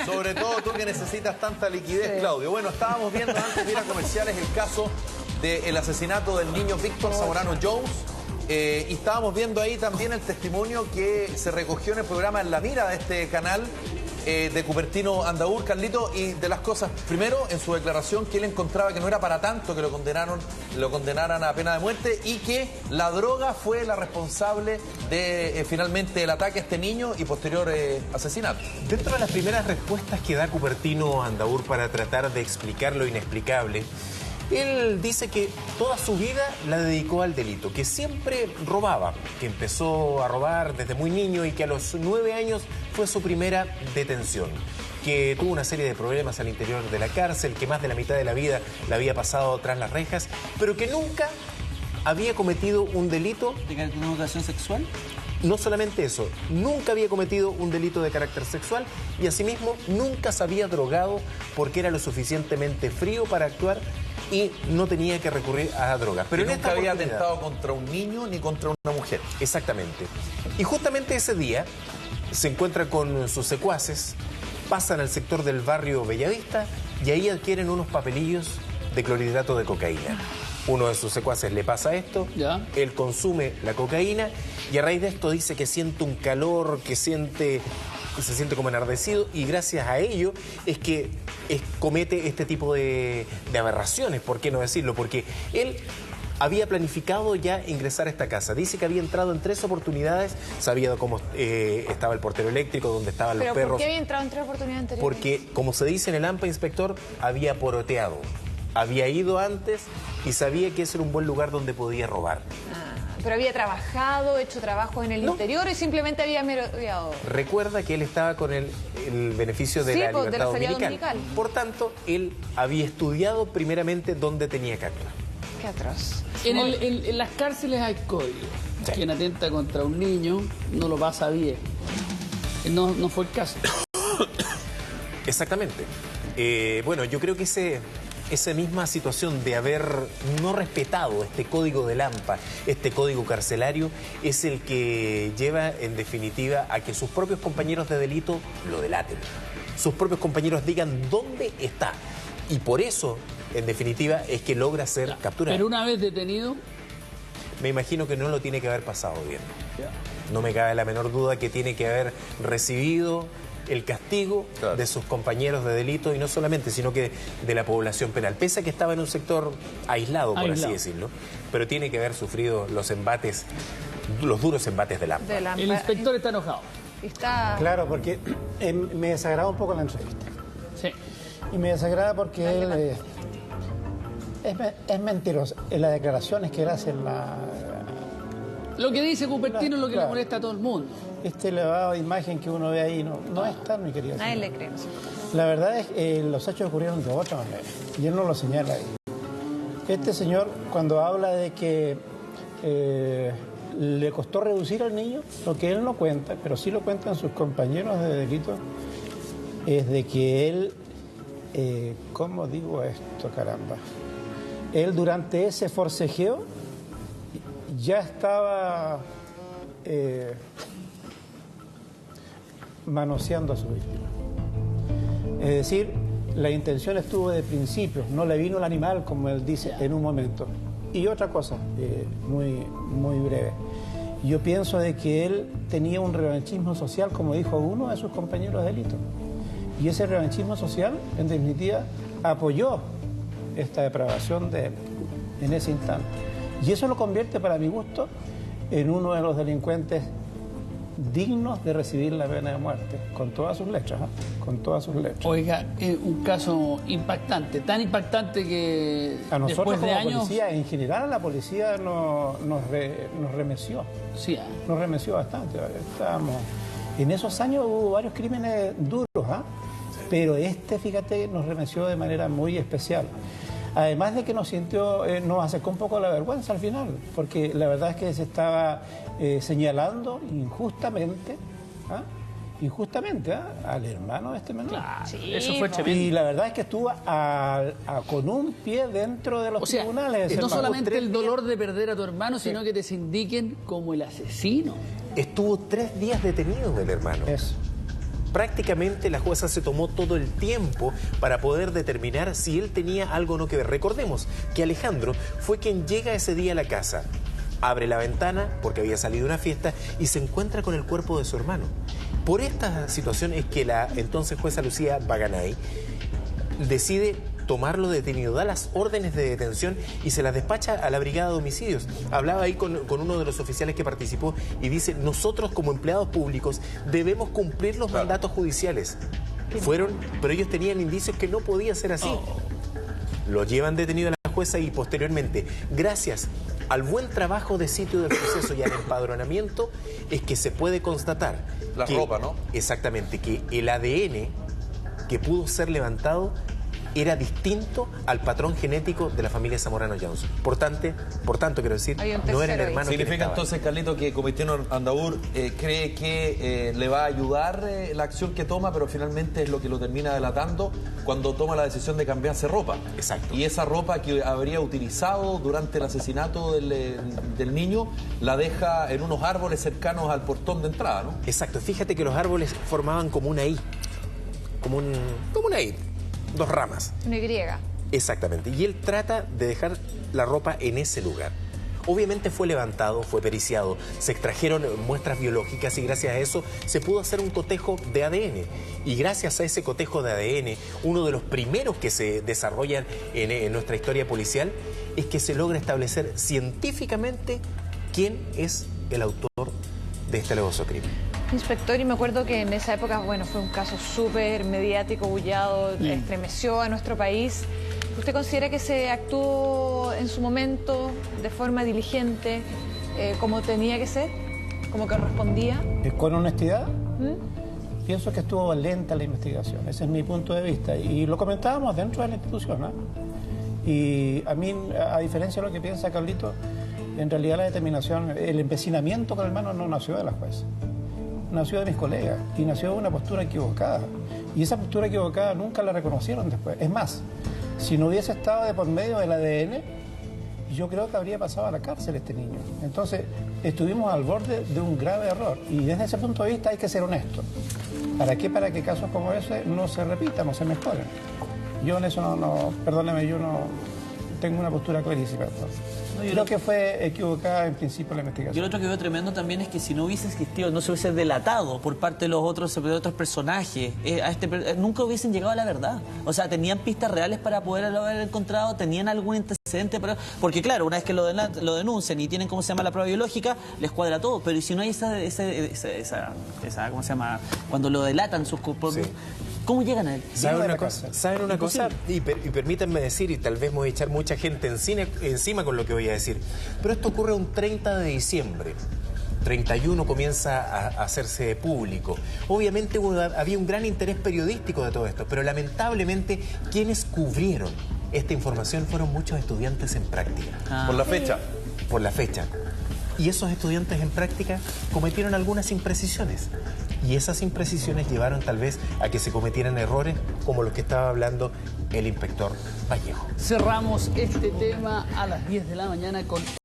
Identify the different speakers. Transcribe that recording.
Speaker 1: Sobre todo tú que necesitas tanta liquidez, Claudio. Bueno, estábamos viendo antes de ir a comerciales el caso del asesinato del niño Víctor Zamorano Jones. Y estábamos viendo ahí también el testimonio que se recogió en el programa En la Mira de este canal de Cupertino Andaur, Carlito, y de las cosas, primero, en su declaración, que él encontraba que no era para tanto que lo condenaran a pena de muerte y que la droga fue la responsable de finalmente el ataque a este niño y posterior asesinato.
Speaker 2: Dentro de las primeras respuestas que da Cupertino Andaur para tratar de explicar lo inexplicable, él dice que toda su vida la dedicó al delito, que siempre robaba, que empezó a robar desde muy niño y que a los 9 años fue su primera detención, que tuvo una serie de problemas al interior de la cárcel, que más de la mitad de la vida la había pasado tras las rejas, pero que nunca había cometido un delito.
Speaker 3: ¿De connotación sexual?
Speaker 2: No solamente eso, nunca había cometido un delito de carácter sexual y asimismo nunca se había drogado porque era lo suficientemente frío para actuar y no tenía que recurrir a drogas.
Speaker 1: Pero nunca había atentado contra un niño ni contra una mujer.
Speaker 2: Exactamente. Y justamente ese día se encuentra con sus secuaces, pasan al sector del barrio Bellavista y ahí adquieren unos papelillos de clorhidrato de cocaína. Uno de sus secuaces le pasa esto, él consume la cocaína y a raíz de esto dice que siente un calor, que se siente como enardecido y gracias a ello es que comete este tipo de aberraciones, ¿por qué no decirlo? Porque él había planificado ya ingresar a esta casa. Dice que había entrado en 3 oportunidades, sabía cómo estaba el portero eléctrico, dónde estaban los perros.
Speaker 4: ¿Pero por qué había entrado en 3 oportunidades anteriores?
Speaker 2: Porque, como se dice en el AMPA, inspector, había poroteado. Había ido antes y sabía que ese era un buen lugar donde podía robar.
Speaker 4: ¿Pero había trabajado, hecho trabajos en el interior y simplemente había merodeado?
Speaker 2: Recuerda que él estaba con el beneficio de la libertad dominical. Por tanto, él había estudiado primeramente dónde tenía que actuar.
Speaker 4: Qué atroz.
Speaker 3: En las cárceles hay códigos. Sí. Quien atenta contra un niño no lo pasa bien. No fue el caso.
Speaker 2: Exactamente. Bueno, yo creo que esa misma situación de haber no respetado este código del AMPA, este código carcelario, es el que lleva en definitiva a que sus propios compañeros de delito lo delaten. Sus propios compañeros digan dónde está. Y por eso, en definitiva, es que logra ser capturado.
Speaker 3: Pero una vez detenido...
Speaker 2: Me imagino que no lo tiene que haber pasado bien. No me cabe la menor duda que tiene que haber recibido el castigo de sus compañeros de delito y no solamente, sino que de la población penal. Pese a que estaba en un sector aislado, por así decirlo, pero tiene que haber sufrido los duros embates del AMPA.
Speaker 3: El inspector está enojado.
Speaker 5: Claro, porque me desagrada un poco la entrevista.
Speaker 3: Sí.
Speaker 5: Y me desagrada porque él es mentiroso. En las declaraciones que él hace en la...
Speaker 3: Lo que dice Cupertino es lo que le molesta a todo el mundo.
Speaker 5: Este elevado de imagen que uno ve ahí no es tan, mi querido.
Speaker 4: Nadie le cree.
Speaker 5: La verdad es que los hechos ocurrieron de otra manera. Y él no lo señala ahí. Este señor, cuando habla de que le costó reducir al niño, lo que él no cuenta, pero sí lo cuentan sus compañeros de delito, es de que él... ¿cómo digo esto, caramba? Él durante ese forcejeo ya estaba manoseando a su víctima. Es decir, la intención estuvo de principio, no le vino el animal, como él dice, en un momento. Y otra cosa, muy breve. Yo pienso de que él tenía un revanchismo social, como dijo uno de sus compañeros de delito. Y ese revanchismo social, en definitiva, apoyó esta depravación de él en ese instante. Y eso lo convierte, para mi gusto, en uno de los delincuentes dignos de recibir la pena de muerte, con todas sus letras, con todas sus letras.
Speaker 3: Oiga, es un caso impactante, tan impactante que
Speaker 5: a nosotros
Speaker 3: después de
Speaker 5: como
Speaker 3: años...
Speaker 5: policía, en general a la policía nos remeció.
Speaker 3: Sí,
Speaker 5: nos remeció bastante. Estábamos... En esos años hubo varios crímenes duros, pero fíjate, nos remeció de manera muy especial. Además de que nos acercó un poco a la vergüenza al final, porque la verdad es que se estaba señalando injustamente al hermano de este menor.
Speaker 3: Claro, sí, eso fue tremendo.
Speaker 5: Y la verdad es que estuvo con un pie dentro de los tribunales.
Speaker 3: No solamente el dolor de perder a tu hermano, sino que te sindiquen como el asesino.
Speaker 2: Estuvo 3 días detenido el hermano.
Speaker 5: Eso.
Speaker 2: Prácticamente la jueza se tomó todo el tiempo para poder determinar si él tenía algo o no que ver. Recordemos que Alejandro fue quien llega ese día a la casa, abre la ventana porque había salido a una fiesta y se encuentra con el cuerpo de su hermano. Por esta situación es que la entonces jueza Lucía Baganay decide tomarlo detenido, da las órdenes de detención y se las despacha a la brigada de homicidios. Hablaba ahí con uno de los oficiales que participó y dice: nosotros como empleados públicos debemos cumplir los mandatos judiciales. Fueron, pero ellos tenían indicios que no podía ser así. Lo llevan detenido a la jueza y posteriormente, gracias al buen trabajo de sitio del proceso y al empadronamiento, es que se puede constatar
Speaker 1: la ropa, ¿no?
Speaker 2: Exactamente, que el ADN que pudo ser levantado era distinto al patrón genético de la familia Zamorano Jones. Por tanto, quiero decir, no era el hermano.
Speaker 1: ¿Significa entonces, Carlito, que Comitino Andaur cree que le va a ayudar la acción que toma, pero finalmente es lo que lo termina delatando cuando toma la decisión de cambiarse ropa?
Speaker 2: Exacto.
Speaker 1: Y esa ropa que habría utilizado durante el asesinato del niño la deja en unos árboles cercanos al portón de entrada, ¿no?
Speaker 2: Exacto. Fíjate que los árboles formaban como una I. Como una I. Dos ramas.
Speaker 4: Una Y.
Speaker 2: Exactamente. Y él trata de dejar la ropa en ese lugar. Obviamente fue levantado, fue periciado, se extrajeron muestras biológicas y gracias a eso se pudo hacer un cotejo de ADN. Y gracias a ese cotejo de ADN, uno de los primeros que se desarrollan en nuestra historia policial, es que se logra establecer científicamente quién es el autor de este alevoso crimen.
Speaker 4: Inspector, y me acuerdo que en esa época, bueno, fue un caso súper mediático, bullado, estremeció a nuestro país. ¿Usted considera que se actuó en su momento de forma diligente, como tenía que ser, como que respondía?
Speaker 5: Con honestidad, pienso que estuvo lenta la investigación. Ese es mi punto de vista. Y lo comentábamos dentro de la institución, ¿no? Y a mí, a diferencia de lo que piensa Carlito, en realidad la determinación, el empecinamiento con el hermano no nació de la jueza. Nació de mis colegas y nació de una postura equivocada. Y esa postura equivocada nunca la reconocieron después. Es más, si no hubiese estado de por medio del ADN, yo creo que habría pasado a la cárcel este niño. Entonces, estuvimos al borde de un grave error. Y desde ese punto de vista hay que ser honesto. ¿Para qué? Para que casos como ese no se repitan, no se mejoren. Yo en eso perdóneme, yo no tengo una postura clarísima. Creo que fue equivocada en principio la investigación.
Speaker 6: Yo lo otro que veo tremendo también es que si no hubiese existido, no se hubiese delatado por parte de los otros personajes, nunca hubiesen llegado a la verdad. O sea, tenían pistas reales para poderlo haber encontrado, tenían algún antecedente, porque claro, una vez que lo denuncian y tienen, ¿cómo se llama?, la prueba biológica, les cuadra todo. Pero ¿y si no hay esa ¿cómo se llama?, cuando lo delatan sus cuerpos? Sí. ¿Cómo llegan a él?
Speaker 2: ¿Saben una cosa? Y permítanme decir, y tal vez me voy a echar mucha gente encima con lo que voy a decir, pero esto ocurre un 30 de diciembre. 31 comienza a hacerse público. Obviamente había un gran interés periodístico de todo esto, pero lamentablemente quienes cubrieron esta información fueron muchos estudiantes en práctica.
Speaker 1: ¿Por la fecha?
Speaker 2: Por la fecha. Y esos estudiantes en práctica cometieron algunas imprecisiones. Y esas imprecisiones llevaron tal vez a que se cometieran errores como los que estaba hablando el inspector Vallejo.
Speaker 3: Cerramos este tema a las 10 de la mañana con